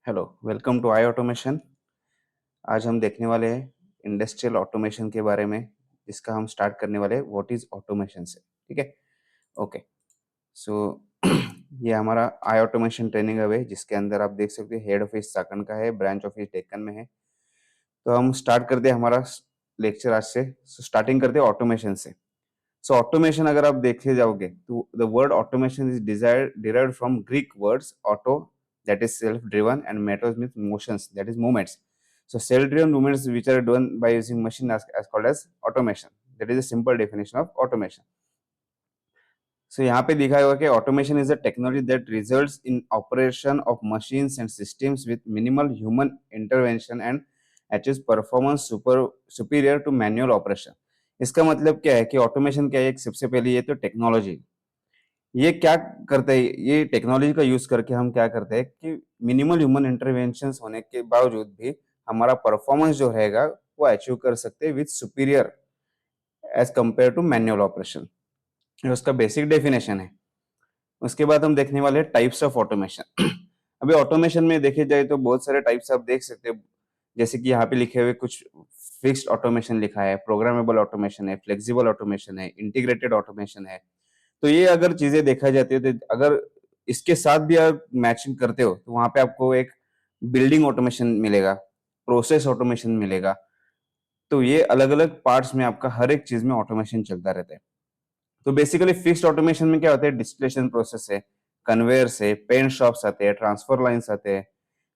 Hello, welcome to I automation. आज हम देखने वाले हैं इंडस्ट्रियल ऑटोमेशन के बारे में, जिसका हम स्टार्ट करने वाले हैं व्हाट इज ऑटोमेशन से। ठीक है, ओके। सो ये हमारा आई ऑटोमेशन ट्रेनिंग हब है, जिसके अंदर आप देख सकते हैं हेड ऑफिस साकन का है, ब्रांच ऑफिस डेक्कन में है। तो हम स्टार्ट करते हैं हमारा लेक्चर आज से। स्टार्टिंग करते हैं ऑटोमेशन से। सो ऑटोमेशन अगर आप देखे जाओगे तो the word automation is derived from Greek words auto, that is self driven, and matters means motions, that is movements. So self driven movements which are done by using machine as called as automation. That is a simple definition of automation. So यहाँ पे दिखा हुआ कि automation is a technology that results in operation of machines and systems with minimal human intervention and achieves performance superior to manual operation. इसका मतलब क्या है कि ऑटोमेशन क्या है? एक सबसे पहले ये तो टेक्नोलॉजी, ये क्या करते हैं, ये टेक्नोलॉजी का यूज करके हम क्या करते हैं कि मिनिमल ह्यूमन इंटरवेंशंस होने के बावजूद भी हमारा परफॉर्मेंस जो रहेगा वो अचीव कर सकते हैं with superior edge compare to manual operation. ये उसका बेसिक डेफिनेशन है। उसके बाद हम देखने वाले हैं टाइप्स ऑफ ऑटोमेशन। अभी ऑटोमेशन में देखे जाए तो बहुत सारे टाइप्स आप देख सकते हैं, जैसे कि यहाँ पे लिखे हुए कुछ फिक्स्ड ऑटोमेशन लिखा है, प्रोग्रामेबल ऑटोमेशन है, फ्लेक्सिबल ऑटोमेशन है, इंटीग्रेटेड ऑटोमेशन है। तो ये अगर चीजें देखा जाती है तो अगर इसके साथ भी आप मैचिंग करते हो तो वहां पे आपको एक बिल्डिंग ऑटोमेशन मिलेगा, प्रोसेस ऑटोमेशन मिलेगा। तो ये अलग अलग पार्ट्स में आपका हर एक चीज में ऑटोमेशन चलता रहता है। तो बेसिकली फिक्स्ड ऑटोमेशन में क्या होता है? डिस्टिलेशन प्रोसेस है, कन्वेयर्स है, पेंट शॉप्स आते हैं, ट्रांसफर लाइन्स आते हैं।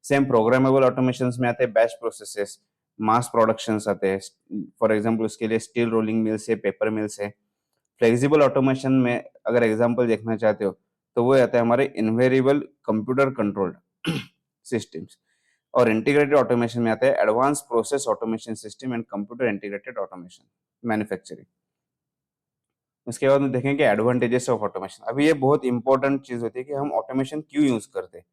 सेम प्रोग्रामेबल ऑटोमेशन में आते हैं बैच प्रोसेसेस, मास प्रोडक्शन आते हैं। फॉर एग्जाम्पल उसके लिए स्टील रोलिंग मिल्स है, पेपर मिल्स है। फ्लेक्सिबल ऑटोमेशन में अगर एग्जांपल देखना चाहते हो तो वो आता है हमारे इनवेरिएबल कंप्यूटर कंट्रोल्ड सिस्टम्स। और इंटीग्रेटेड ऑटोमेशन में आता है advance process automation system and computer integrated automation manufacturing. उसके बाद में देखेंगे एडवांटेजेस ऑफ ऑटोमेशन। अभी ये बहुत इंपॉर्टेंट चीज होती है कि हम ऑटोमेशन क्यों यूज करते हैं।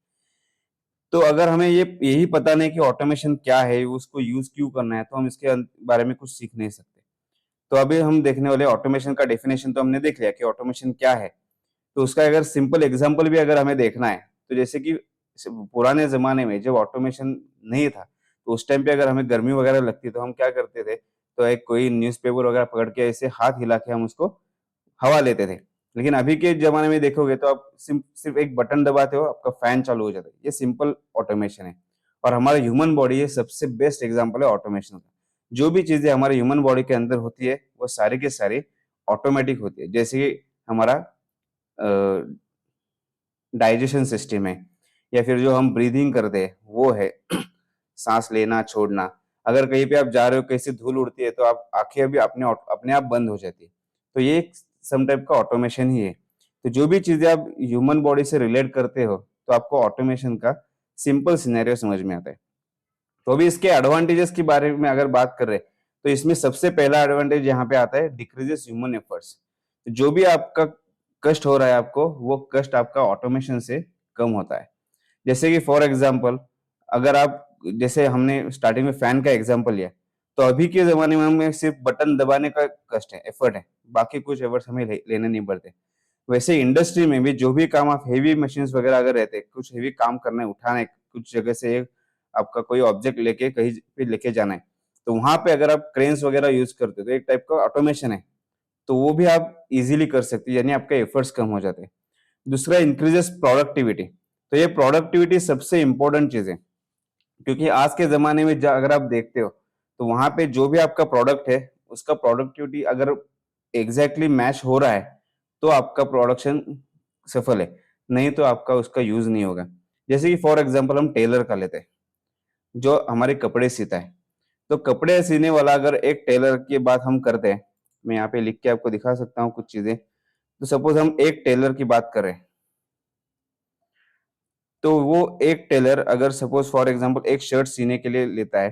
तो अगर हमें ये यही पता नहीं कि ऑटोमेशन क्या है, उसको यूज क्यों करना है, तो हम इसके बारे में कुछ सीख नहीं सकते। तो अभी हम देखने वाले ऑटोमेशन का डेफिनेशन तो हमने देख लिया कि ऑटोमेशन क्या है। तो उसका अगर सिंपल एग्जांपल भी अगर हमें देखना है तो जैसे कि पुराने जमाने में जब ऑटोमेशन नहीं था तो उस टाइम पे अगर हमें गर्मी वगैरह लगती तो हम क्या करते थे? तो एक कोई न्यूज़पेपर वगैरह पकड़ के ऐसे हाथ हिला के हम उसको हवा लेते थे। लेकिन अभी के ज़माने में देखोगे तो आप सिर्फ़ एक बटन दबाते हो, आपका फैन चालू हो जाता है। ये सिंपल ऑटोमेशन है। और हमारा ह्यूमन बॉडी ये सबसे बेस्ट एग्ज़ाम्पल है ऑटोमेशन का। जो भी चीज़ें हमारे ह्यूमन बॉडी के अंदर होती है, वो सारी की सारी ऑटोमेटिक होती है। जैसे कि हमारा अ, डाइजेशन सिस्टम है, या फिर जो हम ब्रीदिंग करते हैं वो है, सांस लेना छोड़ना। अगर कहीं पे आप जा रहे हो, कहीं से धूल उड़ती है तो आप आंखें अभी अपने आप बंद हो जाती है। तो ये एक सम टाइप का ऑटोमेशन ही है। तो जो भी चीजें आप ह्यूमन बॉडी से रिलेट करते हो तो आपको ऑटोमेशन का सिंपल सिनेरियो समझ में आता है। तो अभी इसके एडवांटेजेस के बारे में अगर बात कर रहे हैं तो इसमें सबसे पहला एडवांटेज यहाँ पे आता है डिक्रीजेस ह्यूमन एफर्ट्स। जो भी आपका कष्ट हो रहा है आपको, वो कष्ट आपका ऑटोमेशन से कम होता है। जैसे कि फॉर एग्जांपल, अगर आप, जैसे हमने स्टार्टिंग में फैन का एग्जांपल लिया, तो अभी के ज़माने में हमें सिर्फ बटन दबाने का कष्ट है, एफर्ट है, बाकी कुछ एफर्ट्स हमें लेने नहीं पड़ते। वैसे इंडस्ट्री में भी जो भी काम आप हेवी मशीन्स वगैरह अगर रहते हैं, कुछ हेवी काम करना है, उठाना है, कुछ जगह से आपका कोई ऑब्जेक्ट लेके कहीं पे लेके जाना है, तो वहाँ पे अगर आप क्रेन्स वगैरह यूज़ करते हो, तो एक टाइप का ऑटोमेशन है। तो वो भी आप इज़िली कर सकते हो, यानी आपके एफर्ट्स कम हो जाते हैं। दूसरा इंक्रीजेस प्रोडक्टिविटी। तो ये प्रोडक्टिविटी सबसे इम्पोर्टेंट चीज़ है, क्योंकि आज के ज़माने में अगर आप देखते हो, तो वहाँ पे जो भी आपका प्रोडक्ट है, उसका प्रोडक्टिविटी अगर एग्ज़ैक्टली मैच हो रहा है, तो आपका प्रोडक्शन सफल है, नहीं तो आपका उसका यूज़ नहीं होगा। जैसे कि फॉर एग्ज़ाम्पल हम टेलर का लेते हैं, जो हमारे कपड़े सीता है। तो कपड़े सीने वाला अगर एक टेलर की बात हम करते हैं, मैं यहाँ पे लिख के आपको दिखा सकता हूँ कुछ चीज़ें। तो सपोज़ हम एक टेलर की बात करें, तो वो एक टेलर अगर सपोज फॉर एग्जांपल एक शर्ट सीने के लिए लेता है,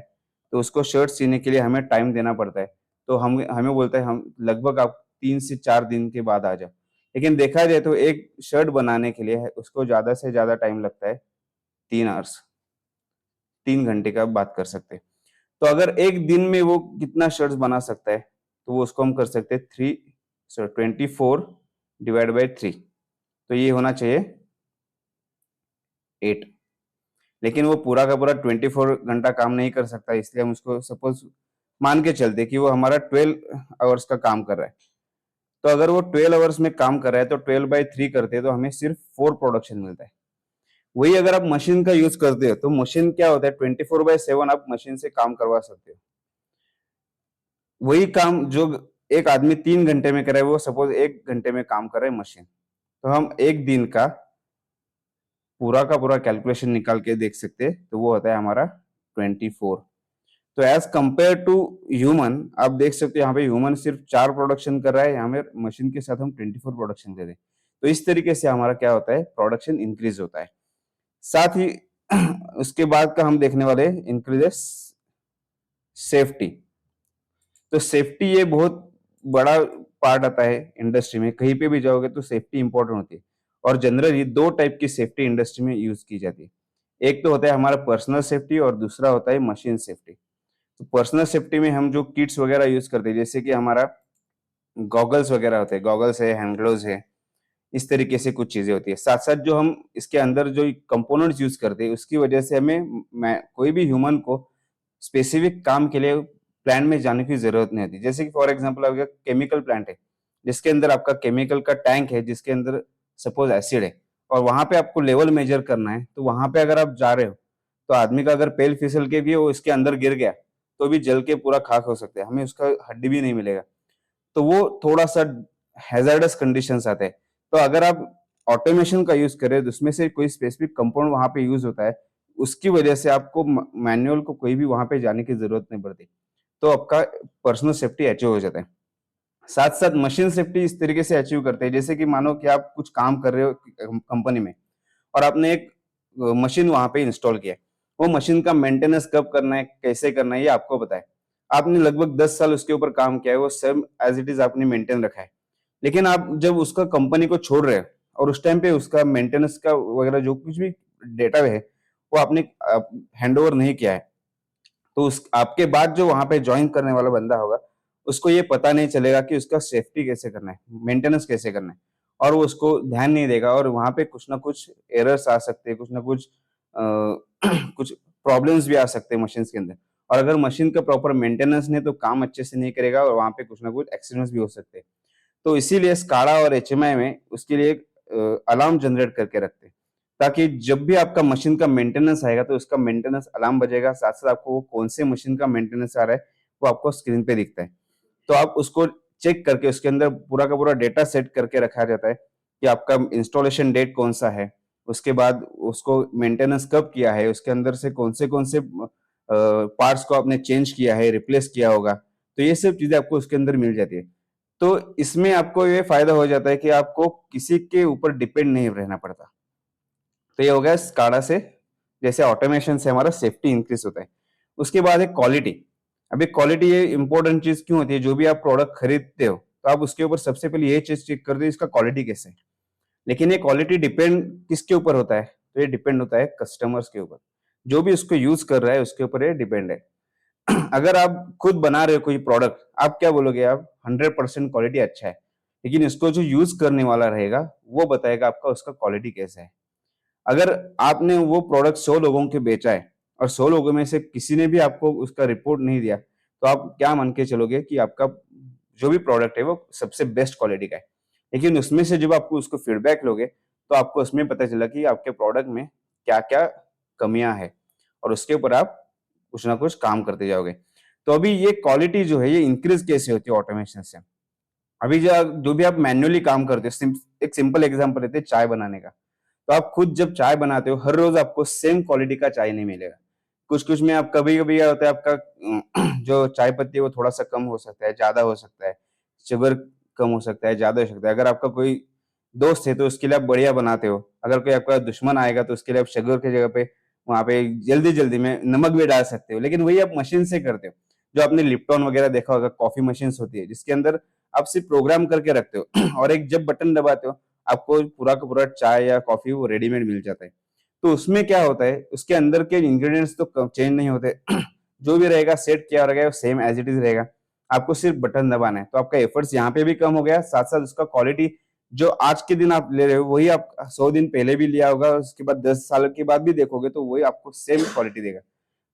तो उसको शर्ट सीने के लिए हमें टाइम देना पड़ता है। तो हम हमें बोलता है हम लगभग आप 3 से 4 दिन के बाद आ जाओ। लेकिन देखा जाए तो एक शर्ट बनाने के लिए उसको ज़्यादा से ज़्यादा टाइम लगता है 3 आवर्स, 3 घंटे का आप बात कर सकते हैं। तो अगर एक दिन में वो कितना शर्ट्स बना सकता है, तो वो उसको हम कर सकते हैं 24 डिवाइड बाय 3, तो ये होना चाहिए 8। लेकिन वो पूरा का पूरा 24 घंटा काम नहीं कर सकता, इसलिए हम उसको सपोज मान के चलते कि वो हमारा 12 आवर्स का काम कर रहा है। तो अगर वो 12 आवर्स में काम कर रहा है तो 12/3 करते हैं तो हमें सिर्फ 4 प्रोडक्शन मिलता है। वही अगर आप मशीन का यूज करते हो तो मशीन क्या होता है, 24/7 आप मशीन से काम करवा सकते हो। वही काम जो एक आदमी 3 घंटे में करे वो सपोज 1 घंटे में काम कर रहे हैं मशीन, तो हम एक दिन का पूरा का पूरा कैलकुलेशन निकाल के देख सकते हैं, तो वो होता है हमारा 24। तो एज कंपेयर टू ह्यूमन आप देख सकते हो यहाँ पे ह्यूमन सिर्फ 4 प्रोडक्शन कर रहा है, यहाँ पे मशीन के साथ हम 24 प्रोडक्शन दे रहे हैं। तो इस तरीके से हमारा क्या होता है, प्रोडक्शन इंक्रीज होता है। साथ ही उसके बाद का हम देखने वाले इंक्रीजेस सेफ्टी। तो सेफ्टी ये बहुत बड़ा पार्ट आता है इंडस्ट्री में, कहीं पे भी जाओगे तो सेफ्टी इंपॉर्टेंट होती है। और जनरली दो टाइप की सेफ्टी इंडस्ट्री में यूज की जाती है। एक तो होता है हमारा पर्सनल सेफ्टी और दूसरा होता है मशीन सेफ्टी। तो पर्सनल सेफ्टी में हम जो किट्स वगैरह यूज करते हैं, जैसे कि हमारा गॉगल्स वगैरह होते हैं, गॉगल्स है, हैंड ग्लोव्स है, इस तरीके से कुछ चीजें होती है। साथ साथ जो हम इसके अंदर जो कंपोनेंट्स यूज करते हैं उसकी वजह से हमें कोई भी ह्यूमन को स्पेसिफिक काम के लिए प्लांट में जाने की जरूरत नहीं होती। जैसे कि फॉर एग्जांपल आपका केमिकल प्लांट है, जिसके अंदर आपका केमिकल का टैंक है, जिसके अंदर सपोज एसिड है, और वहां पे आपको लेवल मेजर करना है, तो वहां पे अगर आप जा रहे हो तो आदमी का अगर पैर फिसल के भी वो इसके अंदर गिर गया तो भी जल के पूरा खाक हो सकता है, हमें उसका हड्डी भी नहीं मिलेगा। तो वो थोड़ा सा हैजार्डस कंडीशंस आते हैं। तो अगर आप ऑटोमेशन का यूज करें तो उसमें से कोई स्पेसिफिक कंपाउंड वहां पे यूज होता है, उसकी वजह से आपको मैनुअल को कोई भी वहां पे जाने की जरूरत नहीं पड़ती। तो आपका पर्सनल सेफ्टी अचीव हो जाता है। साथ साथ मशीन सेफ्टी इस तरीके से अचीव करते हैं, जैसे कि मानो कि आप कुछ काम कर रहे हो कंपनी में और आपने एक मशीन वहां पे इंस्टॉल किया है। वो मशीन का मेंटेनेंस कब करना है, कैसे करना है, ये आपको पता है। आपने लगभग 10 साल उसके ऊपर काम किया है, वो सेम एज इट इज आपने मेंटेन रखा है। लेकिन आप जब उसका कंपनी को छोड़ रहे हो और उस टाइम पे उसका मेंटेनेंस का वगैरह जो कुछ भी डेटा है वो आपने हैंड ओवर नहीं किया है, तो उस आपके बाद जो वहां पे ज्वाइन करने वाला बंदा होगा उसको ये पता नहीं चलेगा कि उसका सेफ्टी कैसे करना है, मेंटेनेंस कैसे करना है, और वो उसको ध्यान नहीं देगा और वहां पे कुछ ना कुछ एरर्स आ सकते हैं, कुछ ना कुछ कुछ प्रॉब्लम्स भी आ सकते हैं मशीन के अंदर। और अगर मशीन का प्रॉपर मेंटेनेंस नहीं तो काम अच्छे से नहीं करेगा और वहां पे कुछ ना कुछ एक्सीडेंट्स भी हो सकते हैं। तो इसीलिए स्काडा और एचएमआई में उसके लिए एक अलार्म जनरेट करके रखते हैं, ताकि जब भी आपका मशीन का मेंटेनेंस आएगा तो उसका मेंटेनेंस अलार्म बजेगा, साथ साथ आपको वो कौन से मशीन का मेंटेनेंस आ रहा है वो आपको स्क्रीन पे दिखता है। तो आप उसको चेक करके उसके अंदर पूरा का पूरा डेटा सेट करके रखा जाता है कि आपका इंस्टॉलेशन डेट कौन सा है, उसके बाद उसको मेंटेनेंस कब किया है, उसके अंदर से कौन से पार्ट्स को आपने चेंज किया है, रिप्लेस किया होगा। तो ये सब चीजें आपको उसके अंदर मिल जाती है। तो इसमें आपको ये फायदा हो जाता है कि आपको किसी के ऊपर डिपेंड नहीं रहना पड़ता। तो ये हो गया स्काडा से, जैसे ऑटोमेशन से हमारा सेफ्टी इंक्रीज होता है। उसके बाद है क्वालिटी। अभी क्वालिटी ये इंपॉर्टेंट चीज क्यों होती है, जो भी आप प्रोडक्ट खरीदते हो तो आप उसके ऊपर सबसे पहले ये चीज चेक करते हो इसका क्वालिटी कैसे है। लेकिन ये क्वालिटी डिपेंड किसके ऊपर होता है, तो ये डिपेंड होता है कस्टमर्स के ऊपर। जो भी उसको यूज कर रहा है उसके ऊपर ये डिपेंड है। अगर आप खुद बना रहे हो कोई प्रोडक्ट, आप क्या बोलोगे, आप 100% क्वालिटी अच्छा है, लेकिन इसको जो यूज करने वाला रहेगा वो बताएगा आपका उसका क्वालिटी कैसा है। अगर आपने वो प्रोडक्ट 100 लोगों के बेचा है और 100 लोगों में से किसी ने भी आपको उसका रिपोर्ट नहीं दिया, तो आप क्या मान के चलोगे कि आपका जो भी प्रोडक्ट है वो सबसे बेस्ट क्वालिटी का है। लेकिन उसमें से जब आपको उसको फीडबैक लोगे तो आपको उसमें पता चला कि आपके प्रोडक्ट में क्या क्या कमियां हैं, और उसके ऊपर आप कुछ ना कुछ काम करते जाओगे। तो अभी ये क्वालिटी जो है ये इंक्रीज कैसे होती है ऑटोमेशन से। अभी जो भी आप मैन्युअली काम करते हो, एक सिंपल एग्जांपल लेते हैं चाय बनाने का। तो आप खुद जब चाय बनाते हो हर रोज आपको सेम क्वालिटी का चाय नहीं मिलेगा। कुछ कुछ में आप कभी कभी क्या होता है, आपका जो चाय पत्ती है वो थोड़ा सा कम हो सकता है, ज्यादा हो सकता है, शुगर कम हो सकता है, ज्यादा हो सकता है। अगर आपका कोई दोस्त है तो उसके लिए आप बढ़िया बनाते हो, अगर कोई आपका दुश्मन आएगा तो उसके लिए आप शुगर की जगह पे वहां पे जल्दी जल्दी में नमक भी डाल सकते हो। लेकिन वही आप मशीन से करते हो। जो आपने लिप्टॉन वगैरह देखा होगा, कॉफी मशीन होती है जिसके अंदर आप सिर्फ प्रोग्राम करके रखते हो और एक जब बटन दबाते हो आपको पूरा का पूरा चाय या कॉफी वो रेडीमेड मिल जाता है। तो उसमें क्या होता है, उसके अंदर के इंग्रेडिएंट्स तो चेंज नहीं होते जो भी रहेगा सेट किया रहेगा सेम एज इट इज रहेगा। आपको सिर्फ बटन दबाना है, तो आपका एफर्ट्स यहाँ पे भी कम हो गया, साथ साथ उसका क्वालिटी जो आज के दिन आप ले रहे हो वही आप 100 दिन पहले भी लिया होगा, उसके बाद 10 साल के बाद भी देखोगे तो वही आपको सेम क्वालिटी देगा।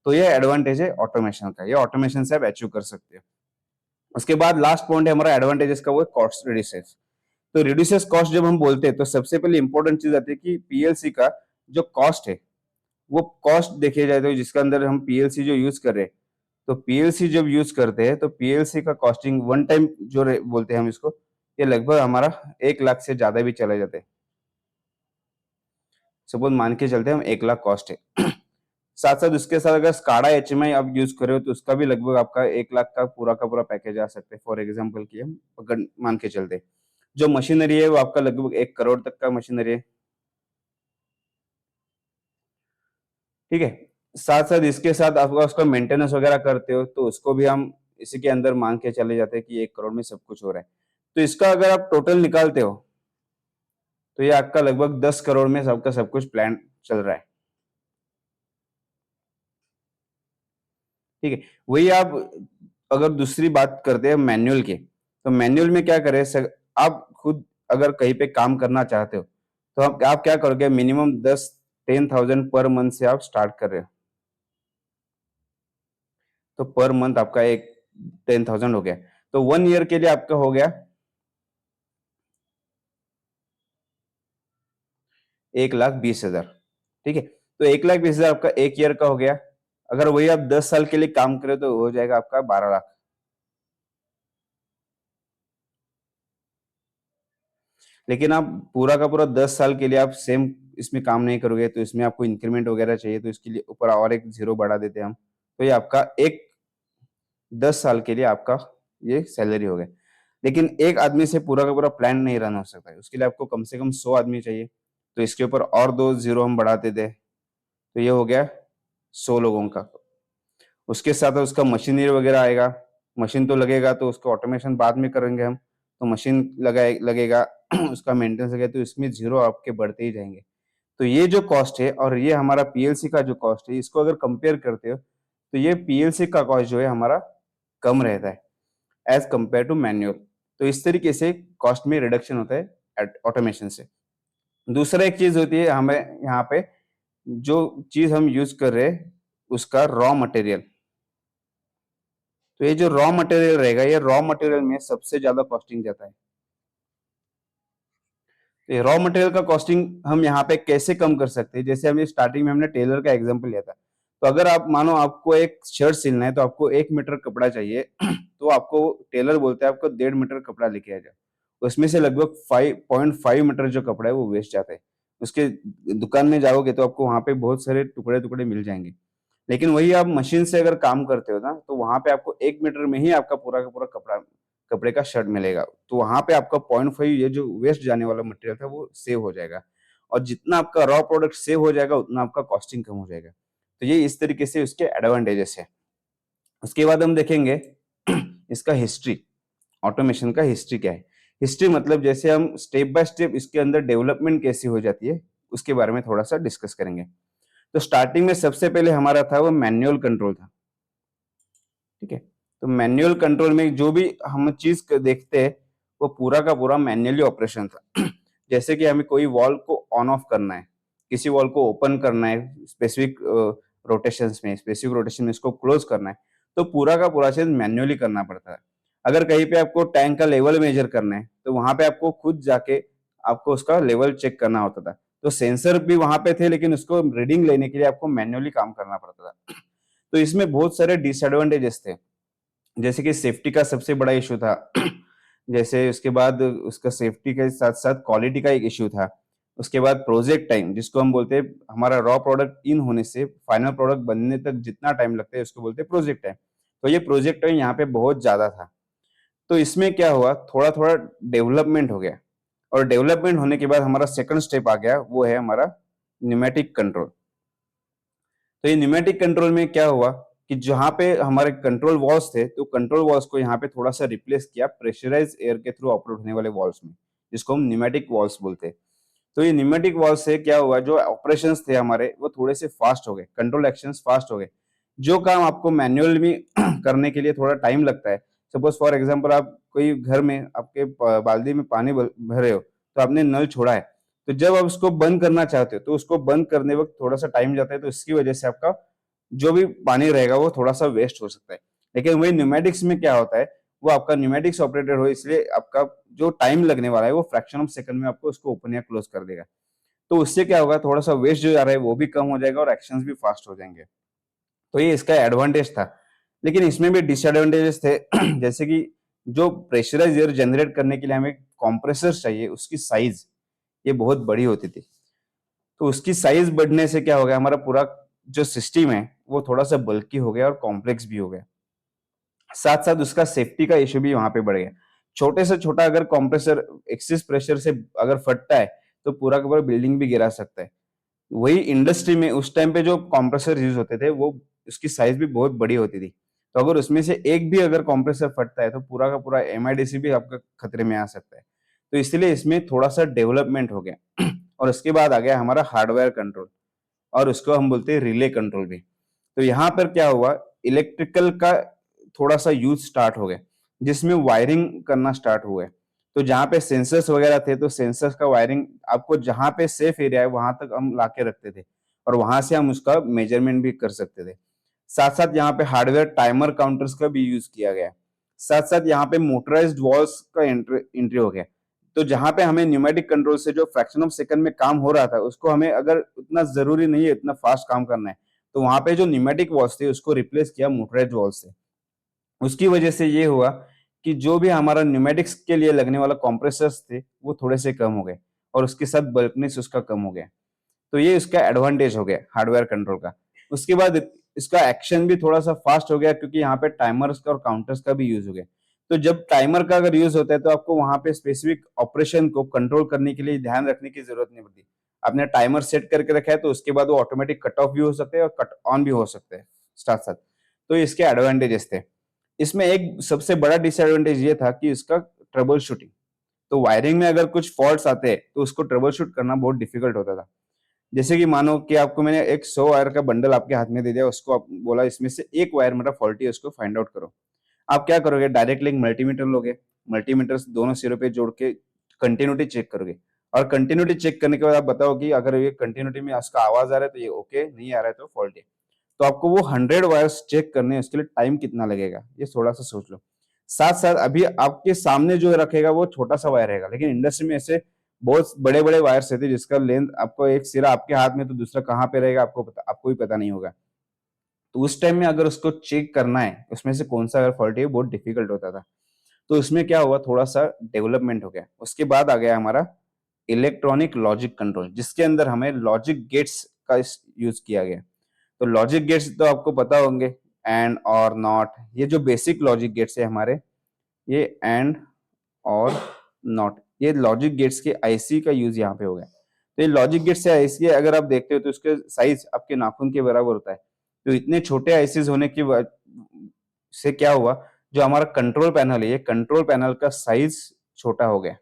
तो ये एडवांटेज है ऑटोमेशन का, ये ऑटोमेशन से आप अचीव कर सकते हो। उसके बाद लास्ट पॉइंट है हमारा एडवांटेजेस का, वो कॉस्ट रिड्यूसेस। तो रिड्यूसेस कॉस्ट जब हम बोलते हैं तो सबसे पहले इंपॉर्टेंट चीज आती है कि पीएलसी का जो कॉस्ट है वो कॉस्ट देखिए जाए तो जिसके अंदर हम पीएलसी जो यूज कर रहे हैं, तो पीएलसी जब यूज करते हैं तो पीएलसी का कॉस्टिंग वन टाइम जो बोलते हैं हम इसको, ये लगभग हमारा 1 लाख से ज्यादा भी चले जाते हैं। सपोज मान के चलते हैं हम 1 लाख कॉस्ट है साथ साथ उसके साथ अगर स्काडा एचएमआई आप यूज कर रहे हो तो उसका भी लगभग आपका 1 लाख का पूरा पैकेज आ सकता है। फॉर एग्जाम्पल की हम अगर मान के चलते हैं, जो मशीनरी है वो आपका लगभग 1 करोड़ तक का मशीनरी है, ठीक है। साथ साथ इसके साथ आप उसका मेंटेनेंस वगैरह करते हो तो उसको भी हम इसी के अंदर मान के चले जाते हैं कि 1 करोड़ में सब कुछ हो रहा है। तो इसका अगर आप टोटल निकालते हो तो ये आपका लगभग 10 करोड़ में सबका सब कुछ प्लान चल रहा है, ठीक है। वही आप अगर दूसरी बात करते हैं मैनुअल की, तो मैनुअल में क्या करें आप खुद अगर कहीं पे काम करना चाहते हो तो आप क्या करोगे, मिनिमम 10-10,000 पर मंथ से आप स्टार्ट कर रहे हो, तो पर मंथ आपका एक 10,000 हो गया। तो 1 ईयर के लिए आपका हो गया 1,20,000, ठीक है। तो 1,20,000 आपका 1 ईयर का हो गया। अगर वही आप 10 साल के लिए काम करें तो हो जाएगा आपका 12 लाख। लेकिन आप पूरा का पूरा 10 साल के लिए आप सेम इसमें काम नहीं करोगे तो इसमें आपको इंक्रीमेंट वगैरह चाहिए, तो इसके लिए ऊपर और एक जीरो बढ़ा देते हैं हम। तो ये आपका एक 10 साल के लिए आपका ये सैलरी हो गया। लेकिन एक आदमी से पूरा का पूरा प्लान नहीं रन हो सकता है, उसके लिए आपको कम से कम 100 आदमी चाहिए। तो इसके ऊपर और दो जीरो हम बढ़ाते थे, तो ये हो गया 100 लोगों का। उसके साथ उसका मशीनरी वगैरह आएगा, मशीन तो लगेगा तो उसको ऑटोमेशन बाद में करेंगे हम, तो मशीन लगेगा उसका मेंटेनेंस लगेगा, तो इसमें जीरो आपके बढ़ते ही जाएंगे। तो ये जो कॉस्ट है और ये हमारा पीएलसी का जो कॉस्ट है, इसको अगर कंपेयर करते हो तो ये पीएलसी का कॉस्ट जो है हमारा कम रहता है एज कंपेयर टू मैनुअल। तो इस तरीके से कॉस्ट में रिडक्शन होता है ऑटोमेशन से। दूसरा एक चीज होती है हमें यहाँ पे, जो चीज हम यूज कर रहे हैं उसका रॉ मटेरियल। तो ये जो रॉ मटेरियल रहेगा, ये रॉ मटेरियल में सबसे ज्यादा कॉस्टिंग जाता है। तो ये रॉ मटेरियल का कॉस्टिंग हम यहाँ पे कैसे कम कर सकते हैं, जैसे हमने स्टार्टिंग में हमने टेलर का एग्जांपल लिया था। तो अगर आप मानो आपको एक शर्ट सिलना है तो आपको 1 मीटर कपड़ा चाहिए तो आपको टेलर बोलता है आपको 1.5 मीटर कपड़ा लेके आ जाओ, उसमें से लगभग 5.5 मीटर जो कपड़ा है वो वेस्ट जाता है। उसके दुकान में जाओगे तो आपको वहां पे बहुत सारे टुकड़े टुकड़े मिल जाएंगे। लेकिन वही आप मशीन से अगर काम करते हो ना तो वहां पे आपको 1 मीटर में ही आपका पूरा का पूरा कपड़े का शर्ट मिलेगा। तो वहां पे आपका 0.5 ये जो वेस्ट जाने वाला मटेरियल था वो सेव हो जाएगा, और जितना आपका रॉ प्रोडक्ट सेव हो जाएगा उतना आपका कॉस्टिंग कम हो जाएगा। तो ये इस तरीके से उसके एडवांटेजेस है। उसके बाद हम देखेंगे इसका हिस्ट्री, ऑटोमेशन का हिस्ट्री क्या है। हिस्ट्री मतलब जैसे हम स्टेप बाय स्टेप इसके अंदर डेवलपमेंट कैसी हो जाती है उसके बारे में थोड़ा सा डिस्कस करेंगे। तो स्टार्टिंग में सबसे पहले हमारा था वो मैनुअल कंट्रोल था, ठीक है। तो मैनुअल कंट्रोल में जो भी हम चीज देखते हैं वो पूरा का पूरा मैन्युअली ऑपरेशन था जैसे कि हमें कोई वॉल को ऑन ऑफ करना है, किसी वॉल को ओपन करना है स्पेसिफिक रोटेशन में इसको क्लोज करना है, तो पूरा का पूरा चीज मैन्युअली करना पड़ता है। अगर कहीं पे आपको टैंक का लेवल मेजर करना है तो वहां पे आपको खुद जाके आपको उसका लेवल चेक करना होता था। तो सेंसर भी वहां पे थे लेकिन उसको रीडिंग लेने के लिए आपको मैन्युअली काम करना पड़ता था। तो इसमें बहुत सारे डिसएडवांटेजेस थे, जैसे कि सेफ्टी का सबसे बड़ा इशू था जैसे उसके बाद उसका सेफ्टी के साथ साथ क्वालिटी का एक इशू था। उसके बाद प्रोजेक्ट टाइम जिसको हम बोलते हैं, हमारा रॉ प्रोडक्ट इन होने से फाइनल प्रोडक्ट बनने तक जितना टाइम लगता है उसको बोलते हैं प्रोजेक्ट टाइम। तो ये प्रोजेक्ट टाइम यहाँ पे बहुत ज्यादा था। तो इसमें क्या हुआ, थोड़ा थोड़ा डेवलपमेंट हो गया, और डेवलपमेंट होने के बाद हमारा सेकंड स्टेप आ गया, वो है हमारा न्यूमेटिक कंट्रोल। तो ये न्यूमेटिक कंट्रोल में क्या हुआ कि जहां पे हमारे कंट्रोल वॉल्स थे तो कंट्रोल वॉल्स को यहाँ पे थोड़ा सा रिप्लेस किया प्रेशराइज एयर के थ्रू ऑपरेट होने वाले वॉल्स में, जिसको हम न्यूमेटिक वॉल्स बोलते हैं। तो ये न्यूमेटिक वॉल्स से क्या हुआ, जो ऑपरेशंस थे हमारे वो थोड़े से फास्ट हो गए, कंट्रोल एक्शंस फास्ट हो गए। जो काम आपको मैन्युअल में करने के लिए थोड़ा टाइम लगता है, सपोज फॉर एग्जांपल आप कोई घर में आपके बाल्टी में पानी भर रहे हो तो आपने नल छोड़ा है, तो जब आप उसको बंद करना चाहते हो तो उसको बंद करने वक्त थोड़ा सा टाइम जाता है, तो इसकी वजह से आपका जो भी पानी रहेगा वो थोड़ा सा वेस्ट हो सकता है। लेकिन वही न्यूमेटिक्स में क्या होता है, वो आपका न्यूमेटिक्स ऑपरेटेड हो, इसलिए आपका जो टाइम लगने वाला है वो फ्रैक्शन ऑफ सेकंड में आपको उसको ओपन या क्लोज कर देगा। तो उससे क्या होगा, थोड़ा सा वेस्ट जो जा रहा है वो भी कम हो जाएगा और एक्शंस भी फास्ट हो जाएंगे। तो ये इसका एडवांटेज था। लेकिन इसमें भी डिसएडवांटेजेस थे जैसे कि जो प्रेशराइज एयर जनरेट करने के लिए हमें कंप्रेसर चाहिए, उसकी साइज ये बहुत बड़ी होती थी। तो उसकी साइज बढ़ने से क्या हो गया, हमारा पूरा जो सिस्टम है वो थोड़ा सा बल्की हो गया और कॉम्प्लेक्स भी हो गया। साथ साथ उसका सेफ्टी का इश्यू भी वहां पे बढ़ गया। छोटे से छोटा अगर कंप्रेसर एक्सेस प्रेशर से अगर फटता है तो पूरा का पूरा बिल्डिंग भी गिरा सकता है। वही इंडस्ट्री में उस टाइम पे जो कंप्रेसर यूज होते थे वो उसकी साइज भी बहुत बड़ी होती थी। तो अगर उसमें से एक भी अगर कंप्रेसर फटता है तो पूरा का पूरा एमआईडीसी भी आपका खतरे में आ सकता है। तो इसलिए इसमें थोड़ा सा डेवलपमेंट हो गया और उसके बाद आ गया हमारा हार्डवेयर कंट्रोल, और उसको हम बोलते हैं रिले कंट्रोल भी। तो यहाँ पर क्या हुआ, इलेक्ट्रिकल का थोड़ा सा यूज स्टार्ट हो गया, जिसमें वायरिंग करना स्टार्ट हुआ है। तो जहाँ पे सेंसर्स वगैरह थे तो सेंसर्स का वायरिंग आपको जहाँ पे सेफ एरिया है वहां तक हम लाके रखते थे, और वहां से हम उसका मेजरमेंट भी कर सकते थे। साथ साथ यहाँ पे हार्डवेयर टाइमर काउंटर्स का भी यूज किया गया। साथ साथ यहाँ पे मोटराइज्ड वॉल्स का एंट्री हो गया। तो जहां पे हमें न्यूमेटिक कंट्रोल से जो फ्रैक्शन ऑफ सेकंड में काम हो रहा था उसको हमें अगर उतना जरूरी नहीं है इतना फास्ट काम करना है, तो वहां पे जो न्यूमेटिक वॉल्स थे उसको रिप्लेस किया मोटराइज्ड वॉल्स से। उसकी वजह से ये हुआ कि जो भी हमारा न्यूमेटिक्स के लिए लगने वाला कंप्रेसर्स थे वो थोड़े से कम हो गए, और उसके साथ बल्कनेस उसका कम हो गया। तो ये इसका एडवांटेज हो गया हार्डवेयर कंट्रोल का। उसके बाद इसका एक्शन भी थोड़ा सा फास्ट हो गया, क्योंकि यहाँ पे टाइमर्स का और काउंटर्स का भी यूज हो गया। तो जब टाइमर का अगर यूज होता है तो आपको वहां पे स्पेसिफिक ऑपरेशन को कंट्रोल करने के लिए ध्यान रखने की जरूरत नहीं पड़ती। आपने टाइमर सेट करके रखा है तो उसके बाद वो ऑटोमेटिक कट ऑफ भी हो सकते हैं और कट ऑन भी हो सकते हैं साथ साथ। तो इसके एडवांटेजेस थे। इसमें एक सबसे बड़ा डिसएडवांटेज ये था कि इसका ट्रबल शूटिंग। तो वायरिंग में अगर कुछ फॉल्ट्स आते हैं तो उसको ट्रबल शूट करना बहुत डिफिकल्ट होता था। जैसे कि मानो कि आपको मैंने एक 100 वायर का बंडल आपके हाथ में दे दिया, उसको आप बोला इसमें से एक वायर मेरा फॉल्टी है, उसको फाइंड आउट करो। आप क्या करोगे, डायरेक्टली एक मल्टीमीटर लोगे, मल्टीमीटर दोनों सिरों पे जोड़ के कंटिन्यूटी चेक करोगे, और कंटिन्यूटी चेक करने के बाद आप बताओ कि अगर ये कंटिन्यूटी में उसका आवाज आ रहा है तो ये ओके, नहीं आ रहा है तो फॉल्ट है। तो आपको वो 100 वायर्स चेक करने हैं, उसके लिए टाइम कितना लगेगा ये थोड़ा सा सोच लो। साथ साथ अभी आपके सामने जो रखेगा वो छोटा सा वायर रहेगा, लेकिन इंडस्ट्री में ऐसे बहुत बड़े बड़े वायर्स रहते हैं जिसका लेंथ आपको एक सिरा आपके हाथ में तो दूसरा कहाँ पे रहेगा आपको भी पता नहीं होगा। तो उस टाइम में अगर उसको चेक करना है उसमें से कौन सा वायर फॉल्ट है, बहुत डिफिकल्ट होता था। तो उसमें क्या हुआ, थोड़ा सा डेवलपमेंट हो गया। उसके बाद आ गया हमारा इलेक्ट्रॉनिक लॉजिक कंट्रोल, जिसके अंदर हमें लॉजिक गेट्स का यूज किया गया। तो लॉजिक गेट्स तो आपको पता होंगे, एंड और नॉट, ये जो बेसिक लॉजिक गेट्स है हमारे, ये एंड और नॉट, ये लॉजिक गेट्स के आईसी का यूज यहाँ पे हो गया। तो ये लॉजिक गेट्स से आईसी अगर आप देखते हो तो उसके साइज आपके नाखून के बराबर होता है। तो इतने छोटे आईसीज होने की से क्या हुआ, जो हमारा कंट्रोल पैनल है, ये कंट्रोल पैनल का साइज छोटा हो गया।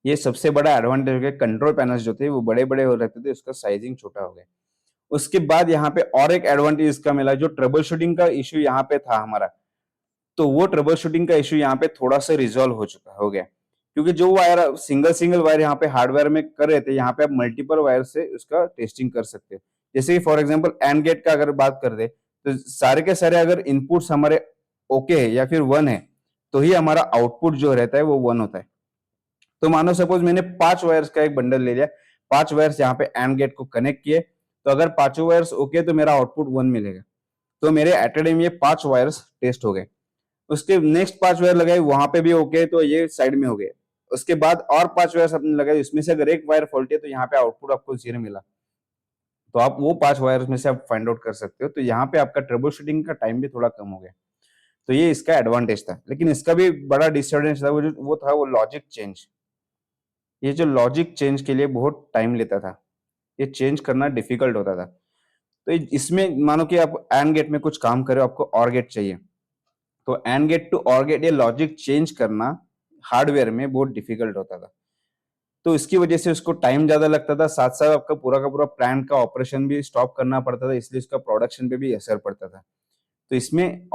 ये सबसे बड़ा एडवांटेज हो गया, कंट्रोल पैनल्स जो थे वो बड़े बड़े हो रहते थे, उसका साइजिंग छोटा हो गया। उसके बाद यहाँ पे और एक एडवांटेज इसका मिला, जो ट्रबल शूटिंग का इश्यू यहाँ पे था हमारा, तो वो ट्रबल शूटिंग का इश्यू यहाँ पे थोड़ा सा रिजॉल्व हो गया। क्योंकि जो वायर सिंगल सिंगल वायर यहाँ पे हार्डवेयर में कर रहे थे, यहाँ पे आप मल्टीपल वायर से उसका टेस्टिंग कर सकते हैं। जैसे कि फॉर एग्जांपल एंड गेट का अगर बात कर दे, तो सारे के सारे अगर इनपुट्स हमारे ओके है या फिर वन है, तो ही हमारा आउटपुट जो रहता है वो वन होता है। तो मानो सपोज मैंने 5 वायर्स का एक बंडल ले लिया, 5 वायर्स यहाँ पे एंड गेट को कनेक्ट किए, तो अगर पांचों वायर्स ओके तो मेरा आउटपुट वन मिलेगा। तो मेरे एट ए टाइम ये 5 वायर्स टेस्ट हो गए। उसके नेक्स्ट 5 वायर लगाए, वहां पे भी ओके, तो ये साइड में हो गए। उसके बाद और 5 वायर आपने लगाए, इसमें से अगर एक वायर फॉल्टी है तो यहाँ पे आउटपुट आपको 0 मिला। तो आप वो 5 वायर में से आप फाइंड आउट कर सकते हो। तो यहाँ पे आपका ट्रबल शूटिंग का टाइम भी थोड़ा कम हो गया। तो ये इसका एडवांटेज था। लेकिन इसका भी बड़ा डिसएडवांटेज था, वो था वो लॉजिक चेंज। ये जो लॉजिक चेंज के लिए बहुत टाइम लेता था, ये चेंज करना डिफिकल्ट होता था। तो इसमें मानो कि आप एंड गेट में कुछ काम करे, आपको और गेट चाहिए, तो एंड गेट टू और गेट ये लॉजिक चेंज करना हार्डवेयर में बहुत डिफिकल्ट होता था। तो इसकी वजह से उसको टाइम ज्यादा लगता था, साथ साथ आपका पूरा का पूरा प्लांट का ऑपरेशन भी स्टॉप करना पड़ता था, इसलिए इसका प्रोडक्शन पे भी असर पड़ता था। तो इसमें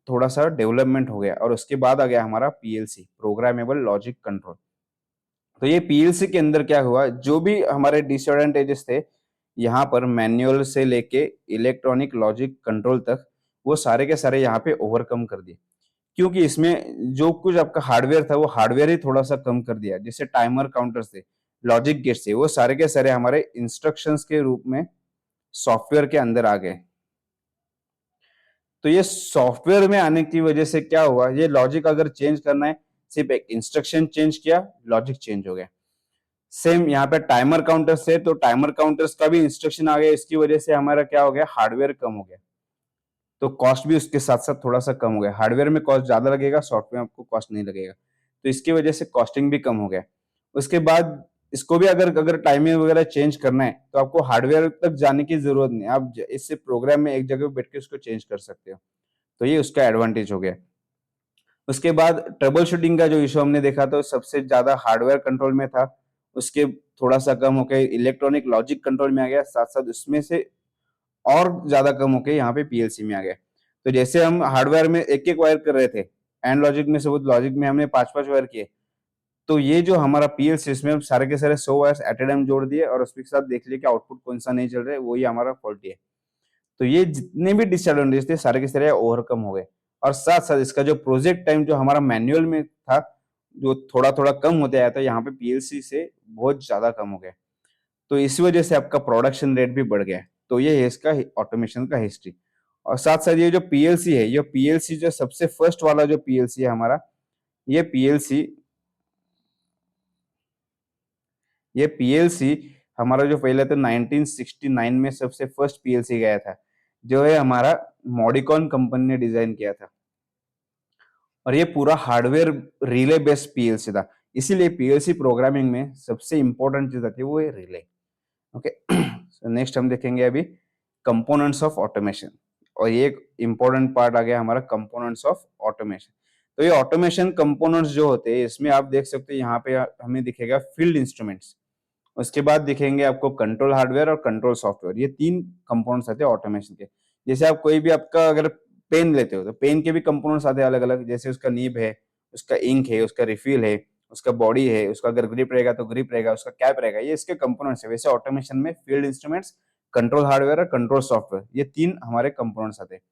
थोड़ा सा डेवलपमेंट हो गया, और उसके बाद आ गया हमारा पीएलसी, प्रोग्रामेबल लॉजिक कंट्रोल। तो ये पीएलसी के अंदर क्या हुआ, जो भी हमारे डिसएडवांटेजेस थे यहाँ पर मैनुअल से लेके इलेक्ट्रॉनिक लॉजिक कंट्रोल तक, वो सारे के सारे यहाँ पे ओवरकम कर दिए। क्योंकि इसमें जो कुछ आपका हार्डवेयर था वो हार्डवेयर ही थोड़ा सा कम कर दिया। जैसे टाइमर काउंटर्स थे, लॉजिक गेट्स थे, वो सारे के सारे हमारे इंस्ट्रक्शंस के रूप में सॉफ्टवेयर के अंदर आ गए। तो ये सॉफ्टवेयर में आने की वजह से क्या हुआ, ये लॉजिक अगर चेंज करना है, सिर्फ एक इंस्ट्रक्शन चेंज किया, लॉजिक चेंज हो गया। सेम यहाँ पे टाइमर काउंटर्स है, तो टाइमर काउंटर्स का भी इंस्ट्रक्शन आ गया, इसकी वजह से हमारा क्या हो गया, हार्डवेयर कम हो गया। तो कॉस्ट भी उसके साथ साथ थोड़ा सा कम हो गया। हार्डवेयर में कॉस्ट ज्यादा लगेगा, सॉफ्टवेयर में आपको कॉस्ट नहीं लगेगा, तो इसकी वजह से कॉस्टिंग भी कम हो गया। उसके बाद इसको भी अगर अगर टाइमिंग वगैरह चेंज करना है तो आपको हार्डवेयर तक जाने की जरूरत नहीं, आप इससे प्रोग्राम में एक जगह बैठ के उसको चेंज कर सकते हो। तो ये उसका एडवांटेज हो गया। उसके बाद ट्रबल शूटिंग का जो इशू हमने देखा, तो सबसे ज्यादा हार्डवेयर कंट्रोल में था, उसके थोड़ा सा कम होकर इलेक्ट्रॉनिक लॉजिक कंट्रोल में आ गया, साथ साथ उसमें से और ज्यादा कम होके यहाँ पे पीएलसी में आ गया। तो जैसे हम हार्डवेयर में एक एक वायर कर रहे थे, एंड लॉजिक में से लॉजिक में हमने पांच पांच वायर किए, तो ये जो हमारा पीएलसी, इसमें हम सारे के सारे 100 वायर्स एट ए टाइम जोड़ दिए और उसके साथ देख लिया कि आउटपुट कौन सा नहीं चल रहा है, वही हमारा फॉल्टी है। तो ये जितने भी डिसएडवांटेज थे सारे के सारे ओवरकम हो गए। और साथ साथ इसका जो प्रोजेक्ट टाइम जो हमारा मैनुअल में था, जो थोड़ा थोड़ा कम होते आया था, यहाँ पे पीएलसी से बहुत ज्यादा कम हो गया। तो इस वजह से आपका प्रोडक्शन रेट भी बढ़ गया। तो ये है इसका ऑटोमेशन का हिस्ट्री। और साथ साथ ये जो पीएलसी है, ये पीएलसी जो सबसे फर्स्ट वाला जो पीएलसी है हमारा, ये पीएलसी ये पीएलसी हमारा जो पहले तो 1969 में सबसे फर्स्ट पीएलसी गया था, जो है हमारा मॉडिकॉन कंपनी ने डिजाइन किया था। और ये पूरा हार्डवेयर रिले बेस्ड पीएलसी था। इसीलिए पीएलसी प्रोग्रामिंग में सबसे इंपॉर्टेंट चीज आती है, वो है रिले। ओके, नेक्स्ट हम देखेंगे अभी कंपोनेंट्स ऑफ ऑटोमेशन। और ये एक इंपॉर्टेंट पार्ट आ गया हमारा, कंपोनेंट्स ऑफ ऑटोमेशन। तो ये ऑटोमेशन कंपोनेंट्स जो होते हैं, इसमें आप देख सकते हैं यहाँ पे हमें दिखेगा फील्ड इंस्ट्रूमेंट्स, उसके बाद दिखेंगे आपको कंट्रोल हार्डवेयर और कंट्रोल सॉफ्टवेयर। ये तीन कंपोनेंट्स आते हैं ऑटोमेशन के। जैसे आप कोई भी आपका अगर पेन लेते हो, तो पेन के भी कंपोनेंट्स आते हैं अलग अलग, जैसे उसका नीब है, उसका इंक है, उसका रिफिल है, उसका बॉडी है, उसका अगर ग्रिप रहेगा तो ग्रिप रहेगा, उसका कैप रहेगा, ये इसके कंपोनेंट्स है। वैसे ऑटोमेशन में फील्ड इंस्ट्रूमेंट्स, कंट्रोल हार्डवेयर और कंट्रोल सॉफ्टवेयर, ये तीन हमारे कंपोनेंट्स आते हैं।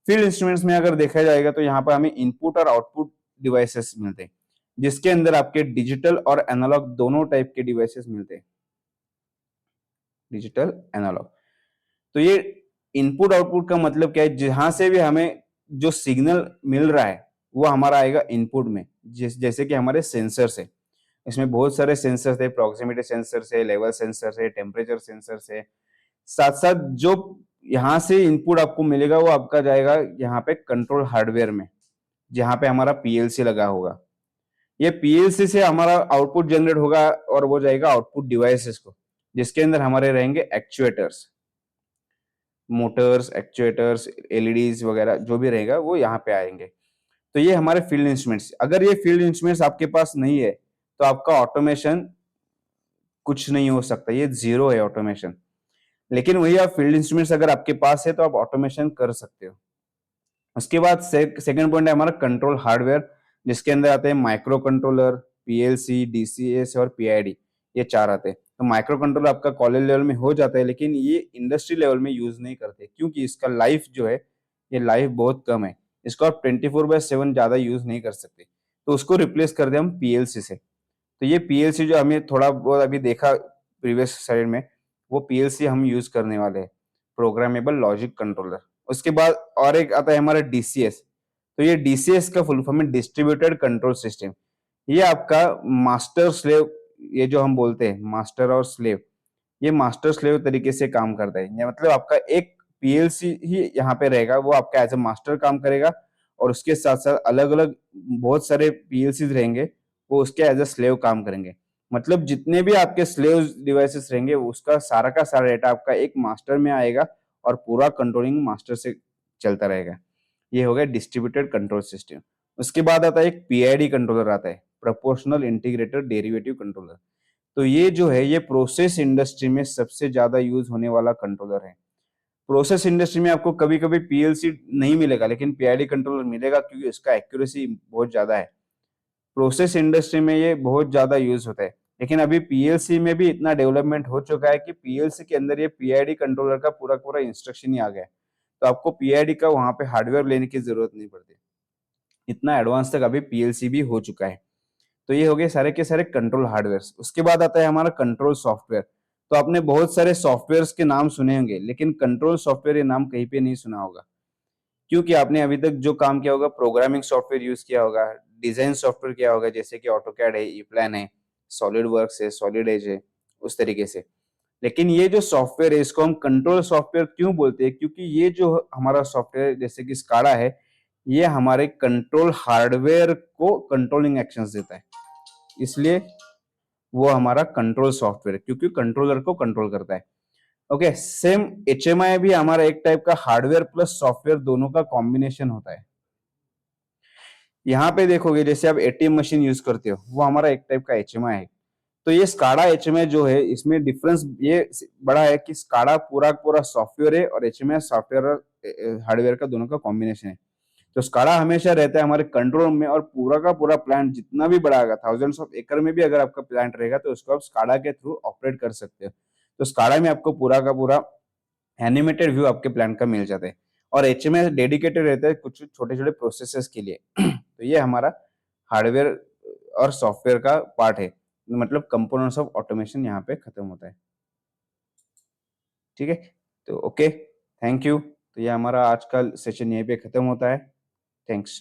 फील्ड इंस्ट्रूमेंट्स में अगर देखा जाएगा तो यहाँ पर हमें इनपुट और आउटपुट डिवाइसेस मिलते हैं, जिसके अंदर आपके डिजिटल और एनालॉग दोनों टाइप के डिवाइसेस मिलते हैं, डिजिटल एनालॉग। तो ये इनपुट आउटपुट का मतलब क्या है, जहां से भी हमें जो सिग्नल मिल रहा है वो हमारा आएगा इनपुट में। जैसे कि हमारे सेंसर्स है, इसमें बहुत सारे सेंसर्स है, प्रॉक्सिमिटी सेंसर्स है, लेवल सेंसर्स है, टेम्परेचर सेंसर्स है। साथ साथ जो यहाँ से इनपुट आपको मिलेगा वो आपका जाएगा यहाँ पे कंट्रोल हार्डवेयर में, जहाँ पे हमारा पीएलसी लगा होगा। ये पीएलसी से हमारा आउटपुट जनरेट होगा और वो जाएगा आउटपुट डिवाइसेस को, जिसके अंदर हमारे रहेंगे एक्चुएटर्स, मोटर्स, एक्चुएटर्स, एलईडीज वगैरह जो भी रहेगा वो यहाँ पे आएंगे। तो ये हमारे फील्ड इंस्ट्रूमेंट्स। अगर ये फील्ड इंस्ट्रूमेंट्स आपके पास नहीं है तो आपका ऑटोमेशन कुछ नहीं हो सकता, ये जीरो है ऑटोमेशन। लेकिन वही आप फील्ड इंस्ट्रूमेंट्स अगर आपके पास है तो आप ऑटोमेशन कर सकते हो। उसके बाद सेकंड पॉइंट है हमारा कंट्रोल हार्डवेयर, जिसके अंदर आते हैं माइक्रो कंट्रोलर, पीएलसी, डीसीएस और पीआईडी, ये चार आते हैं। तो माइक्रो कंट्रोलर आपका कॉलेज लेवल में हो जाता है, लेकिन ये इंडस्ट्री लेवल में यूज नहीं करते, क्योंकि इसका लाइफ जो है, ये लाइफ बहुत कम है। इसको आप 24/7 ज्यादा यूज नहीं कर सकते, तो उसको रिप्लेस कर दे हम पीएलसी से। तो ये पीएलसी जो हमें थोड़ा बहुत अभी देखा प्रीवियस साइड में, वो पीएलसी हम यूज करने वाले हैं, प्रोग्रामेबल लॉजिक कंट्रोलर। उसके बाद और एक आता है हमारा डीसीएस। तो ये डीसीएस का फुल फॉर्म है डिस्ट्रीब्यूटेड कंट्रोल सिस्टम। ये आपका मास्टर स्लेव, ये जो हम बोलते हैं मास्टर और स्लेव, ये मास्टर स्लेव तरीके से काम करता है। ये मतलब आपका एक पीएलसी ही यहाँ पे रहेगा, वो आपका एज ए मास्टर काम करेगा, और उसके साथ साथ अलग अलग बहुत सारे पीएलसी रहेंगे, वो उसके एज ए स्लेव काम करेंगे। मतलब जितने भी आपके स्लेव डिवाइसेस रहेंगे, उसका सारा का सारा डेटा आपका एक मास्टर में आएगा और पूरा कंट्रोलिंग मास्टर से चलता रहेगा। ये हो गया डिस्ट्रीब्यूटेड कंट्रोल सिस्टम। उसके बाद आता है एक पीआईडी कंट्रोलर आता है, प्रोपोर्शनल इंटीग्रेटेड डेरिवेटिव कंट्रोलर। तो ये जो है, ये प्रोसेस इंडस्ट्री में सबसे ज्यादा यूज होने वाला कंट्रोलर है। प्रोसेस इंडस्ट्री में आपको कभी कभी पीएलसी नहीं मिलेगा, लेकिन पीआईडी कंट्रोलर मिलेगा, क्योंकि इसका एक्यूरेसी बहुत ज्यादा है। प्रोसेस इंडस्ट्री में ये बहुत ज्यादा यूज होता है। लेकिन अभी पीएलसी में भी इतना डेवलपमेंट हो चुका है कि पीएलसी के अंदर ये पीआईडी कंट्रोलर का पूरा पूरा इंस्ट्रक्शन ही आ गया है। तो आपको पीआईडी का वहां पे हार्डवेयर लेने की जरूरत नहीं पड़ती। इतना एडवांस तक अभी पीएलसी भी हो चुका है। तो ये हो गए सारे के सारे कंट्रोल हार्डवेयर। उसके बाद आता है हमारा कंट्रोल सॉफ्टवेयर। तो आपने बहुत सारे सॉफ्टवेयर के नाम सुने होंगे, लेकिन कंट्रोल सॉफ्टवेयर ये नाम कहीं पे नहीं सुना होगा, क्योंकि आपने अभी तक जो काम किया होगा प्रोग्रामिंग सॉफ्टवेयर यूज किया होगा, डिजाइन सॉफ्टवेयर किया होगा, जैसे कि ऑटोकैड है, ई प्लान है, सॉलिड वर्क्स है, सॉलिड एज है, उस तरीके से। लेकिन ये जो सॉफ्टवेयर है इसको हम कंट्रोल सॉफ्टवेयर क्यों बोलते हैं? क्योंकि ये जो हमारा सॉफ्टवेयर जैसे कि स्काडा है, ये हमारे कंट्रोल हार्डवेयर को कंट्रोलिंग एक्शंस देता है, इसलिए वो हमारा कंट्रोल सॉफ्टवेयर है, क्योंकि कंट्रोलर को कंट्रोल करता है। ओके, सेम एचएमआई भी हमारा एक टाइप का हार्डवेयर प्लस सॉफ्टवेयर दोनों का कॉम्बिनेशन होता है। यहाँ पे देखोगे जैसे आप एटीएम मशीन यूज करते हो, वो हमारा एक टाइप का एचएमआई है। तो ये स्काडा एचएमआई जो है, इसमें डिफरेंस ये बड़ा है कि स्काडा पूरा पूरा सॉफ्टवेयर है और एचएमआई सॉफ्टवेयर और हार्डवेयर का दोनों का कॉम्बिनेशन है। तो स्काडा हमेशा रहता है हमारे कंट्रोल रूम में, और पूरा का पूरा प्लांट जितना भी बड़ा होगा, थाउजेंड्स ऑफ एकड़ में भी अगर आपका प्लांट रहेगा तो उसको आप स्काडा के थ्रू ऑपरेट कर सकते हो। तो स्काडा में आपको पूरा का पूरा एनिमेटेड व्यू आपके प्लांट का मिल जाता है, और एचएमआई डेडिकेटेड रहता है कुछ छोटे छोटे प्रोसेसेस के लिए। तो ये हमारा हार्डवेयर और सॉफ्टवेयर का पार्ट है, मतलब कंपोनेंट्स ऑफ ऑटोमेशन यहाँ पे खत्म होता है। ठीक है, तो ओके, थैंक यू। तो ये हमारा आज का सेशन यहीं पे खत्म होता है। थैंक्स।